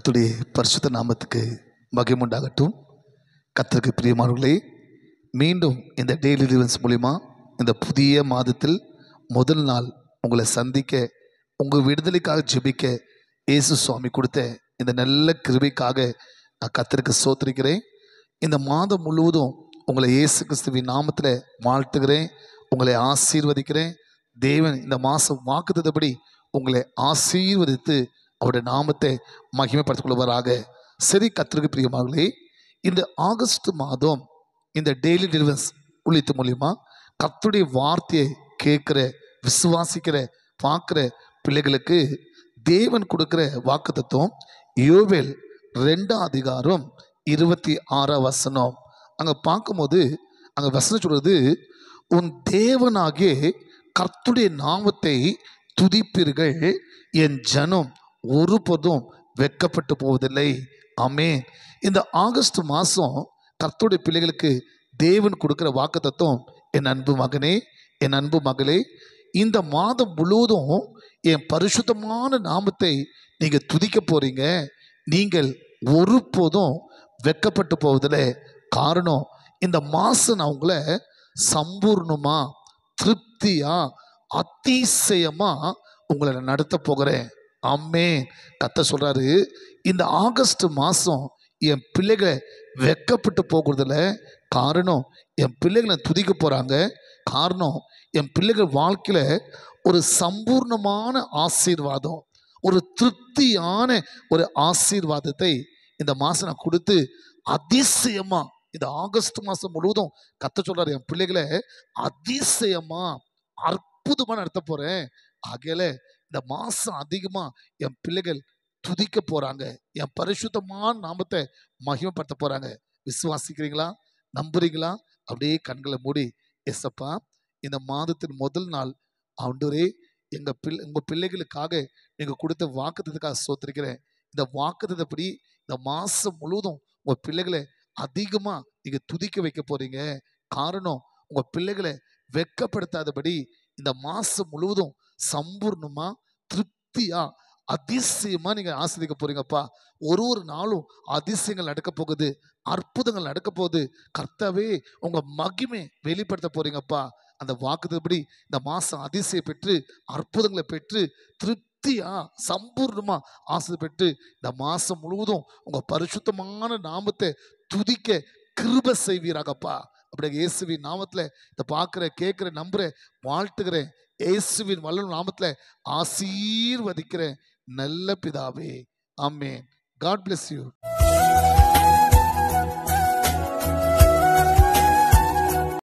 கர்த்தருடைய பரிசுத்த நாமத்துக்கு மகிமை உண்டாகட்டும். கர்த்தருக்கு பிரியமானவர்களே, மீண்டும் இந்த டெய்லி லிவன்ஸ் மூலிமா இந்த புதிய மாதத்தில் முதல் நாள் உங்களை சந்திக்க, உங்கள் விடுதலைக்காக ஜெபிக்க இயேசு சுவாமி கொடுத்த இந்த நல்ல கிருபைக்காக நான் கர்த்தருக்கு ஸ்தோத்திரிக்கிறேன். இந்த மாதம் முழுவதும் உங்களை இயேசு கிறிஸ்துவின் நாமத்தில் வாழ்த்துகிறேன், உங்களை ஆசீர்வதிக்கிறேன். தேவன் இந்த மாதம் வாக்குத்தத்தபடி உங்களை ஆசீர்வதித்து அவருடைய நாமத்தை மகிமைப்படுத்திக் கொள்வாராக. சரி, கர்த்தருக்கு பிரியமானவர்களே, இந்த ஆகஸ்ட் மாதம் இந்த டெய்லி டெலிவன்ஸ் உள்ளித்து மூலிமா கர்த்தருடைய வார்த்தையை கேட்குற, விசுவாசிக்கிற, பார்க்குற பிள்ளைகளுக்கு தேவன் கொடுக்குற வாக்குத்தத்தம் யோவேல் 2:26 அங்கே பார்க்கும்போது அங்கே வசனம் சொல்கிறது, உன் தேவனாகிய கர்த்தருடைய நாமத்தை துதிப்பீர்கள், என் ஜனம் ஒருபோதும் வெட்கப்பட்டு போவதில்லை. ஆமென். இந்த ஆகஸ்ட் மாதம் கர்த்தருடைய பிள்ளைகளுக்கு தேவன் கொடுக்குற வாக்குத்தத்தம், என் அன்பு மகனே, என் அன்பு மகளே, இந்த மாதம் முழுவதும் என் பரிசுத்தமான நாமத்தை நீங்கள் துதிக்க போறீங்க. நீங்கள் ஒருபோதும் வெட்கப்பட்டு போவதில்லை. காரணம், இந்த மாதம் நான் உங்களை சம்பூர்ணமா, திருப்தியா, அதிசயமா உங்களை நான் நடத்த போகிறேன். ஆமென். கர்த்தர் சொல்றாரு, இந்த ஆகஸ்ட் மாதம் என் பிள்ளைகளை வெட்கப்பட்டு போகிறதில்ல. காரணம், என் பிள்ளைகளை துதிக்க போகிறாங்க. காரணம், என் பிள்ளைகள் வாழ்க்கையில் ஒரு சம்பூர்ணமான ஆசீர்வாதம், ஒரு திருப்தியான ஒரு ஆசீர்வாதத்தை இந்த மாதம் நான் கொடுத்து அதிசயமா இந்த ஆகஸ்ட் மாதம் முழுவதும் கர்த்தர் சொல்றாரு, என் பிள்ளைகளை அதிசயமா அற்புதமா நடத்த போறேன். ஆகையால இந்த மாசம் அதிகமா என் பிள்ளைகள் துதிக்க போறாங்க, என் பரிசுத்தமான நாமத்தை மகிமைப்படுத்த போறாங்க. விசுவாசிக்கிறீங்களா? நம்புறீங்களா? அப்படியே கண்களை மூடி, எஸ்அப்பா, இந்த மாதத்தின் முதல் நாள் ஆண்டவரே, உங்க பிள்ளைகளுக்காக நீங்க கொடுத்த வாக்குத்தத்தத்துக்காக ஸ்தோத்திரிக்கிறேன். இந்த வாக்குத்தத்தப்படி இந்த மாசம் முழுவதும் உங்க பிள்ளைகளை அதிகமா நீங்க துதிக்க வைக்க போறீங்க. காரணம், உங்க பிள்ளைகளை வெட்கப்படுத்தாதபடி இந்த மாசம் முழுவதும் சம்பூர்ணமா, திருப்தியா, அதிசயமா நீங்க ஆஸ்வதிக்க போறீங்கப்பா. ஒரு நாளும் அதிசயங்கள் நடக்க போகுது, அற்புதங்கள் நடக்க போகுது. கர்த்தாவே, உங்க மகிமை வெளிப்படுத்த போறீங்கப்பா. அந்த வாக்குத்தத்தப்படி இந்த மாசம் அதிசயம் பெற்று, அற்புதங்களை பெற்று, திருப்தியா, சம்பூர்ணமா ஆசீர்வாதம் பெற்று இந்த மாசம் முழுவதும் உங்க பரிசுத்தமான நாமத்தை துதிக்க கிருபை செய்வீராகப்பா. அப்படியே இயேசுவின் நாமத்துல இதை பார்க்கிற, கேட்கிற, நம்புற, வாழ்த்துகிறேன். இயேசுவின் வல்லமையுள்ள நாமத்துல ஆசீர்வதிக்கிறேன் நல்ல பிதாவே. ஆமென். God bless you.